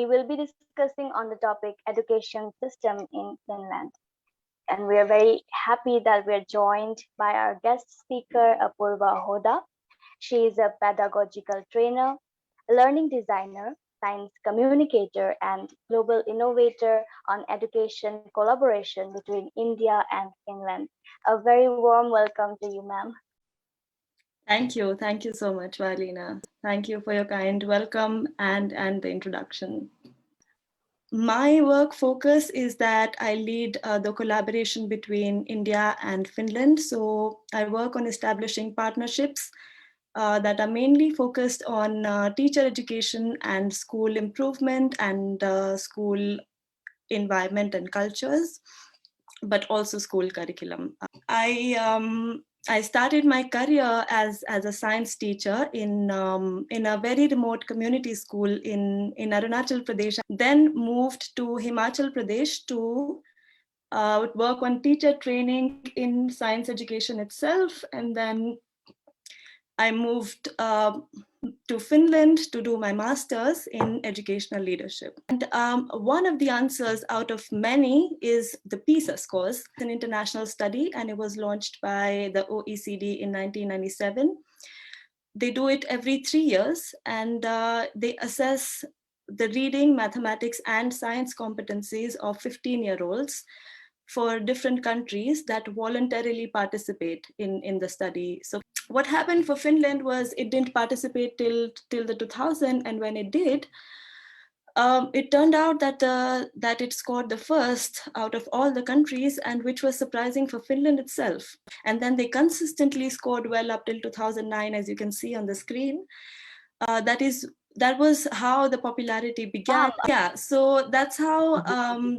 we will be discussing on the topic education system in Finland. And we are very happy that we are joined by our guest speaker, Apoorwa Hooda. She is a pedagogical trainer, learning designer, science communicator, and global innovator on education collaboration between India and Finland. A very warm welcome to you, ma'am. Thank you. Thank you so much, Valina. Thank you for your kind welcome and the introduction. My work focus is that I lead the collaboration between India and Finland. So I work on establishing partnerships that are mainly focused on teacher education and school improvement and school environment and cultures, but also school curriculum. I started my career as a science teacher in a very remote community school in Arunachal Pradesh. Then moved to Himachal Pradesh to work on teacher training in science education itself, and then I moved to Finland to do my master's in educational leadership. And one of the answers out of many is the PISA scores. It's an international study, and it was launched by the OECD in 1997. They do it every 3 years, and they assess the reading, mathematics, and science competencies of 15-year-olds for different countries that voluntarily participate in the study. So what happened for Finland was it didn't participate till the 2000, and when it did, it turned out that it scored the first out of all the countries, and which was surprising for Finland itself. And then they consistently scored well up till 2009, as you can see on the screen. That was how the popularity began. Yeah, so that's how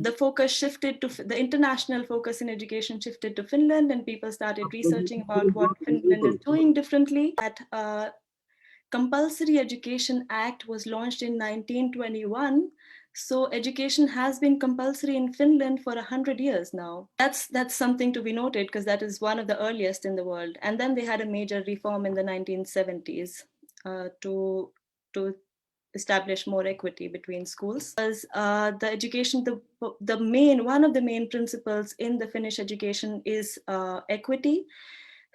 the focus shifted to the international focus in education shifted to Finland, and people started researching about what Finland is doing differently. That Compulsory Education Act was launched in 1921. So education has been compulsory in Finland for 100 years now. That's something to be noted, because that is one of the earliest in the world. And then they had a major reform in the 1970s to establish more equity between schools. As the education, one of the main principles in the Finnish education is equity.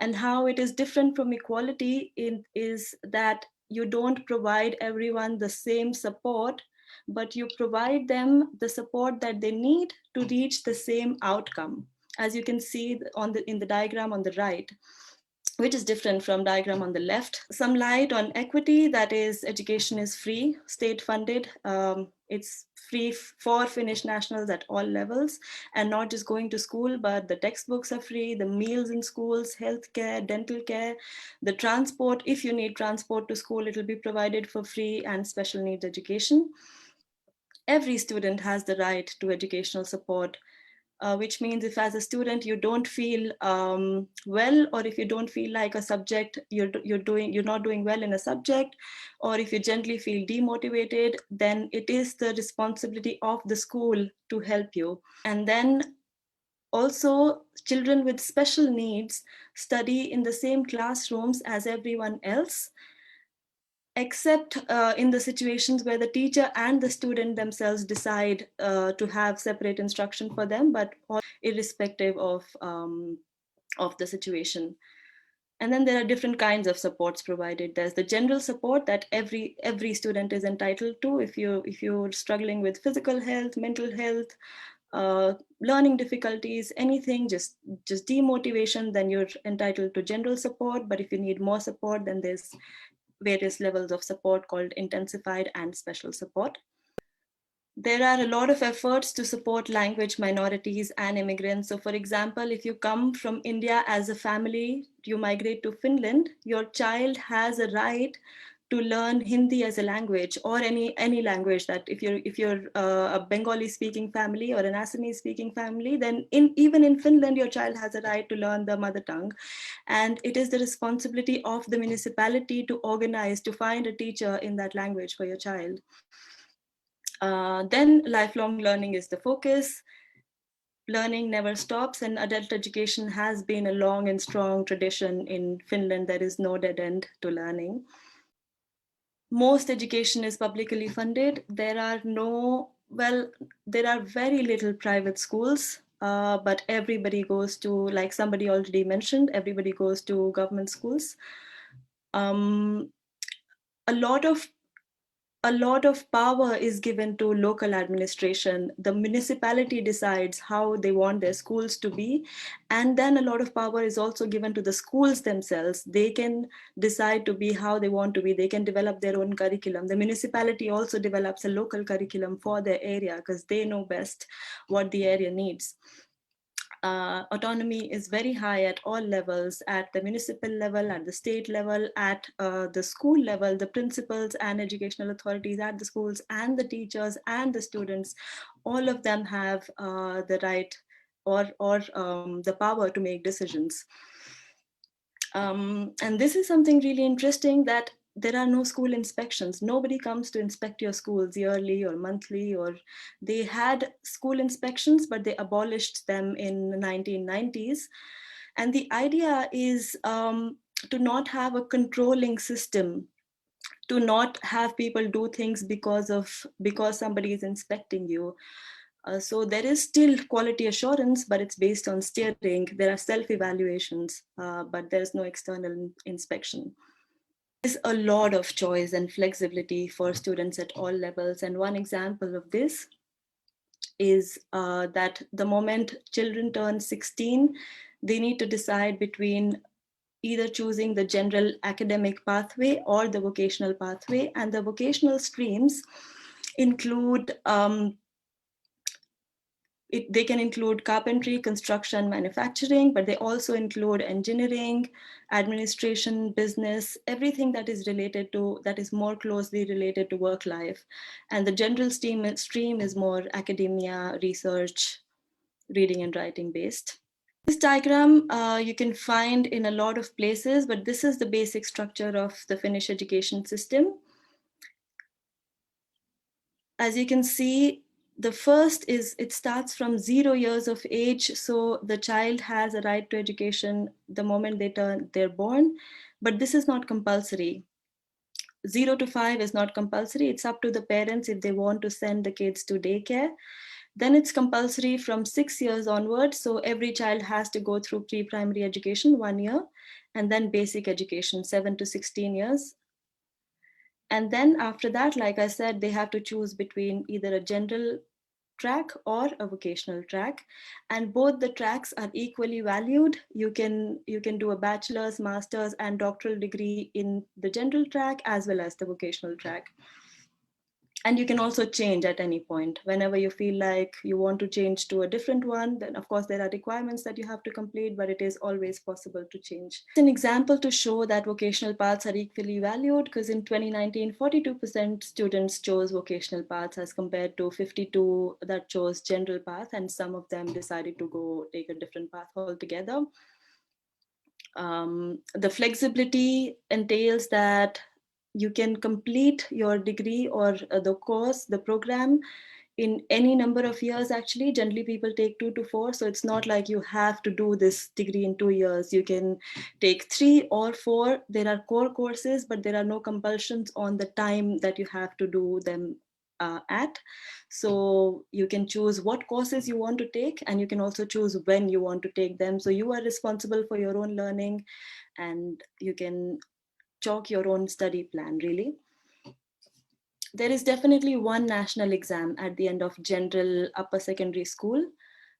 And how it is different from equality is that you don't provide everyone the same support, but you provide them the support that they need to reach the same outcome, as you can see in the diagram on the right, which is different from diagram on the left. Some light on equity, that is, education is free, state funded. It's free for Finnish nationals at all levels, and not just going to school, but the textbooks are free, the meals in schools, healthcare, dental care, the transport. If you need transport to school, it will be provided for free, and special needs education. Every student has the right to educational support, which means if as a student you don't feel well, or if you don't feel like a subject, you're not doing well in a subject, or if you gently feel demotivated, then it is the responsibility of the school to help you. And then also, children with special needs study in the same classrooms as everyone else, except in the situations where the teacher and the student themselves decide to have separate instruction for them, but irrespective of the situation. And then there are different kinds of supports provided. There's the general support that every student is entitled to. If you're struggling with physical health, mental health, learning difficulties, anything, just demotivation, then you're entitled to general support. But if you need more support, then there's various levels of support called intensified and special support. There are a lot of efforts to support language minorities and immigrants. So for example, if you come from India as a family, you migrate to Finland, your child has a right to learn Hindi as a language, or any language. That if you're a Bengali speaking family or an Assamese speaking family, then even in Finland, your child has a right to learn the mother tongue. And it is the responsibility of the municipality to organize, to find a teacher in that language for your child. Then lifelong learning is the focus. Learning never stops, and adult education has been a long and strong tradition in Finland. There is no dead end to learning. most education is publicly funded. There are very little private schools, but everybody goes to, like somebody already mentioned, everybody goes to government schools. Um, a lot of a lot of power is given to local administration. The municipality decides how they want their schools to be. And then a lot of power is also given to the schools themselves. They can decide to be how they want to be. They can develop their own curriculum. The municipality also develops a local curriculum for their area because they know best what the area needs. Autonomy is very high at all levels, at the municipal level, at the state level, at the school level. The principals and educational authorities at the schools and the teachers and the students, all of them have the right or the power to make decisions. And this is something really interesting, that there are no school inspections. Nobody comes to inspect your schools yearly or monthly, or they had school inspections, but they abolished them in the 1990s. And the idea is to not have a controlling system, to not have people do things because somebody is inspecting you. So there is still quality assurance, but it's based on steering. There are self-evaluations, but there's no external inspection. There's a lot of choice and flexibility for students at all levels. And one example of this is that the moment children turn 16, they need to decide between either choosing the general academic pathway or the vocational pathway. And the vocational streams include they can include carpentry, construction, manufacturing, but they also include engineering, administration, business, everything that is more closely related to work life. And the general stream is more academia, research, reading and writing based. This diagram you can find in a lot of places, but this is the basic structure of the Finnish education system. As you can see, the first is it starts from 0 years of age. So the child has a right to education the moment they're born, but this is not compulsory. 0 to 5 is not compulsory. It's up to the parents if they want to send the kids to daycare. Then it's compulsory from 6 years onwards. So every child has to go through pre-primary education 1 year, and then basic education 7 to 16 years. And then after that, like I said, they have to choose between either a general track or a vocational track, and both the tracks are equally valued. You can do a bachelor's, master's, and doctoral degree in the general track as well as the vocational track. And you can also change at any point whenever you feel like you want to change to a different one. Then of course there are requirements that you have to complete, but it is always possible to change. An example to show that vocational paths are equally valued, because in 2019 42% students chose vocational paths as compared to 52 that chose general path, and some of them decided to go take a different path altogether. The flexibility entails that you can complete your degree or the course, the program, in any number of years. Actually, generally people take 2 to 4, so it's not like you have to do this degree in 2 years. You can take 3 or 4. There are core courses, but there are no compulsions on the time that you have to do them at. So you can choose what courses you want to take, and you can also choose when you want to take them. So you are responsible for your own learning, and you can chalk your own study plan, really. There is definitely one national exam at the end of general upper secondary school,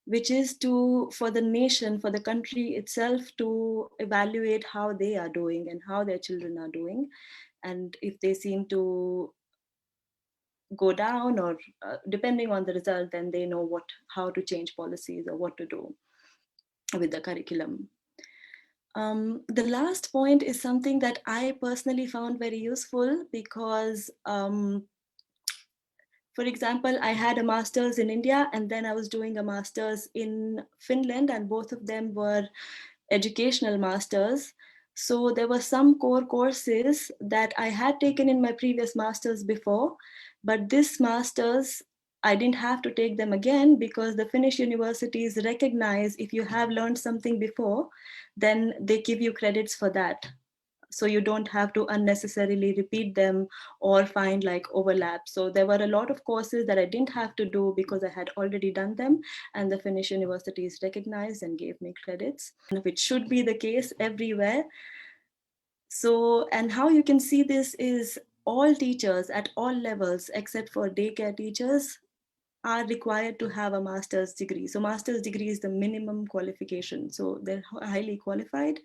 which is for the nation, for the country itself, to evaluate how they are doing and how their children are doing. And if they seem to go down, or depending on the result, then they know how to change policies or what to do with the curriculum. The last point is something that I personally found very useful, because for example, I had a master's in India, and then I was doing a master's in Finland, and both of them were educational masters. So there were some core courses that I had taken in my previous masters before, but this masters, I didn't have to take them again, because the Finnish universities recognize if you have learned something before, then they give you credits for that. so you don't have to unnecessarily repeat them or find like overlap. So there were a lot of courses that I didn't have to do because I had already done them, and the Finnish universities recognized and gave me credits, which should be the case everywhere. So, and how you can see this is all teachers at all levels except for daycare teachers are required to have a master's degree. So master's degree is the minimum qualification. So they're highly qualified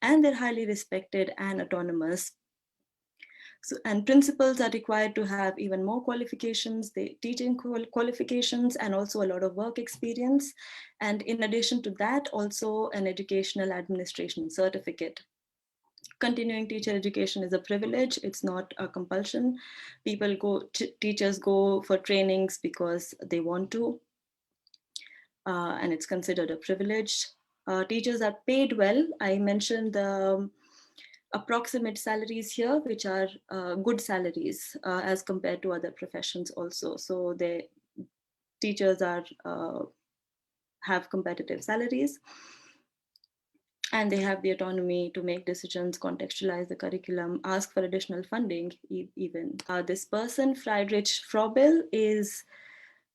and they're highly respected and autonomous. So, and principals are required to have even more qualifications, they teaching qualifications, and also a lot of work experience. And in addition to that, also an educational administration certificate. Continuing teacher education is a privilege, it's not a compulsion. People go, teachers go for trainings because they want to, and it's considered a privilege. Teachers are paid well. I mentioned the approximate salaries here, which are good salaries as compared to other professions also. So the teachers are have competitive salaries, and they have the autonomy to make decisions, contextualize the curriculum, ask for additional funding even. This person, Friedrich Frobel, is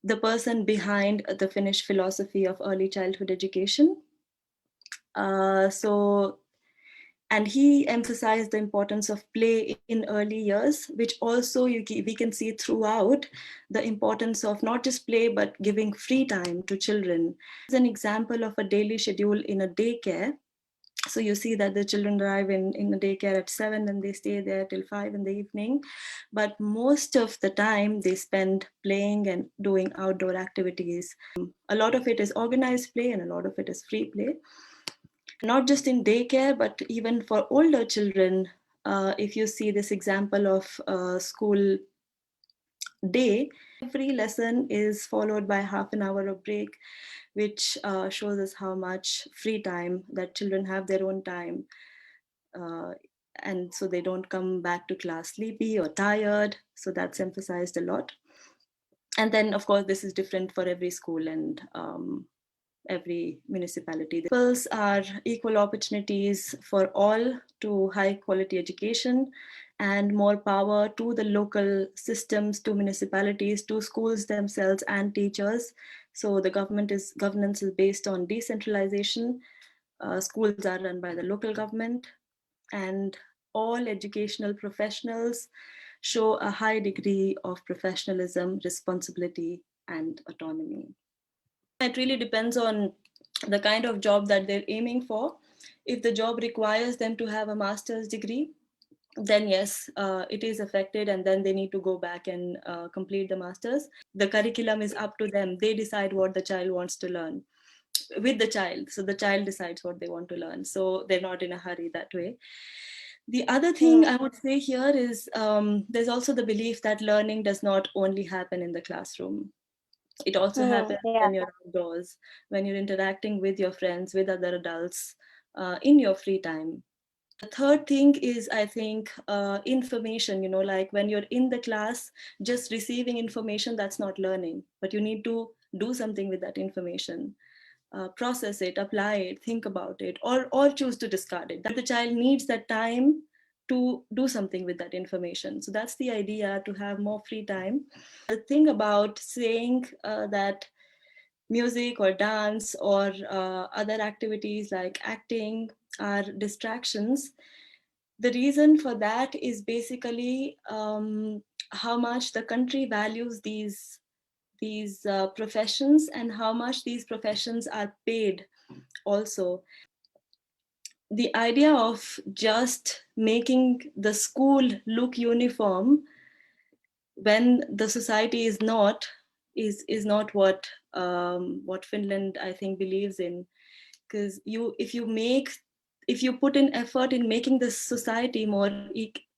the person behind the Finnish philosophy of early childhood education. And he emphasized the importance of play in early years, which also we can see throughout the importance of not just play, but giving free time to children. As an example of a daily schedule in a daycare, so you see that the children arrive in a daycare at 7 and they stay there till 5 in the evening. But most of the time they spend playing and doing outdoor activities. A lot of it is organized play and a lot of it is free play. Not just in daycare, but even for older children, if you see this example of school day, every lesson is followed by half an hour of break, which shows us how much free time that children have their own time. And so they don't come back to class sleepy or tired. So that's emphasized a lot. And then, of course, this is different for every school and every municipality. The principles are equal opportunities for all to high quality education and more power to the local systems, to municipalities, to schools themselves and teachers. So the governance is based on decentralization. Schools are run by the local government, and all educational professionals show a high degree of professionalism, responsibility, and autonomy. It really depends on the kind of job that they're aiming for. If the job requires them to have a master's degree, then yes, it is affected, and then they need to go back and complete the master's. The curriculum is up to them. They decide what the child wants to learn with the child. So the child decides what they want to learn. So they're not in a hurry that way. The other thing I would say here is there's also the belief that learning does not only happen in the classroom. It also happens when you're outdoors, when you're interacting with your friends, with other adults, in your free time. The third thing is, I think, information, like when you're in the class, just receiving information, that's not learning, but you need to do something with that information. Process it, apply it, think about it, or choose to discard it. That the child needs that time to do something with that information. So that's the idea, to have more free time. The thing about saying that music or dance or other activities like acting are distractions, the reason for that is basically how much the country values these professions and how much these professions are paid also. The idea of just making the school look uniform when the society is not is not what Finland, I think, believes in. Because if you put in effort in making the society more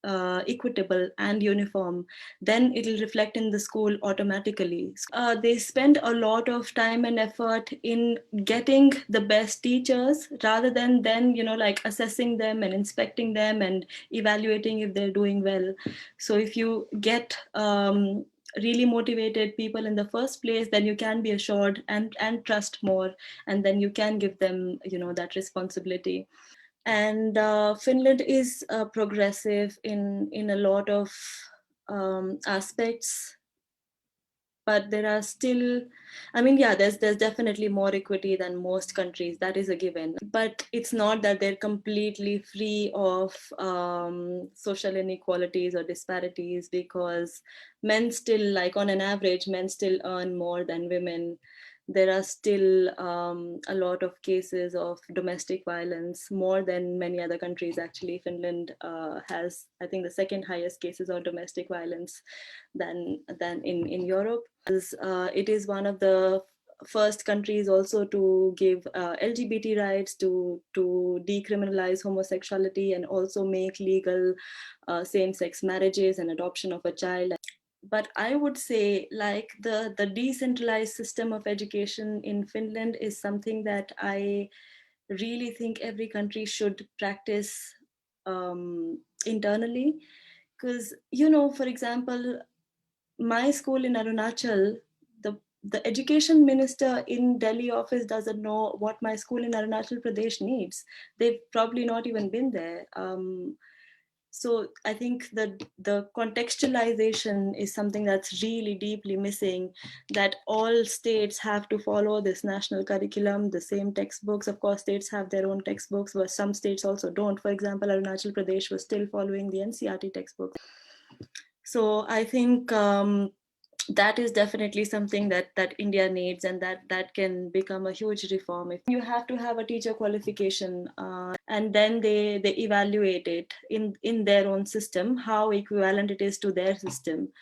equitable and uniform, then it'll reflect in the school automatically. They spend a lot of time and effort in getting the best teachers rather than then, like assessing them and inspecting them and evaluating if they're doing well. So if you get really motivated people in the first place, then you can be assured and trust more, and then you can give them that responsibility. And Finland is progressive in a lot of aspects, but there are still, I mean, yeah, there's definitely more equity than most countries. That is a given. But it's not that they're completely free of social inequalities or disparities, because men still, like on an average, men still earn more than women. There are still a lot of cases of domestic violence, more than many other countries. Actually, Finland has, I think, the second highest cases of domestic violence than in Europe. It is one of the first countries also to give LGBT rights, to decriminalize homosexuality, and also make legal same-sex marriages and adoption of a child. But I would say, like, the decentralized system of education in Finland is something that I really think every country should practice internally. Because, you know, for example, my school in Arunachal, the education minister in Delhi office doesn't know what my school in Arunachal Pradesh needs. They've probably not even been there. So I think that the contextualization is something that's really deeply missing, that all states have to follow this national curriculum, the same textbooks. Of course, states have their own textbooks, but some states also don't. For example, Arunachal Pradesh was still following the NCERT textbooks. So I think that is definitely something that India needs, and that can become a huge reform. If you have to have a teacher qualification, and then they evaluate it in their own system, how equivalent it is to their system.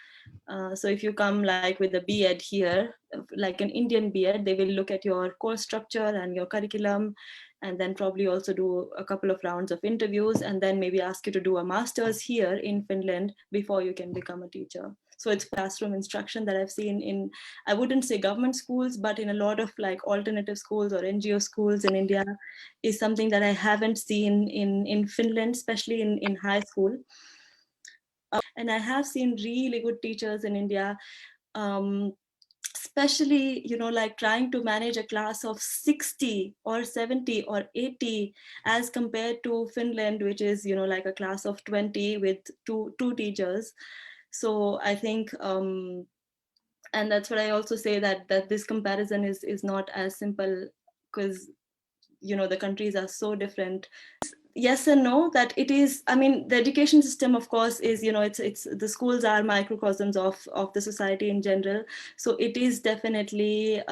So if you come like with a B.Ed here, like an Indian B.Ed, they will look at your course structure and your curriculum, and then probably also do a couple of rounds of interviews, and then maybe ask you to do a master's here in Finland before you can become a teacher. So it's classroom instruction that I've seen in, I wouldn't say government schools, but in a lot of like alternative schools or NGO schools in India, is something that I haven't seen in Finland, especially in high school. And I have seen really good teachers in India, especially, you know, like trying to manage a class of 60 or 70 or 80, as compared to Finland, which is, you know, like a class of 20 with two teachers. So I think, and that's what I also say, that this comparison is not as simple, because, you know, the countries are so different. Yes and no, that it is, I mean, the education system, of course, is, you know, it's the schools are microcosms of the society in general. So it is definitely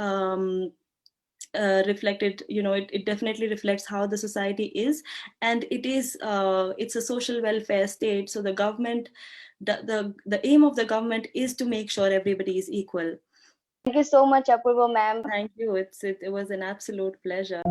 reflected, you know, it definitely reflects how the society is. And it is it's a social welfare state. So the government, the aim of the government is to make sure everybody is equal. Thank you so much, Apoorwa ma'am. Thank you. It was an absolute pleasure.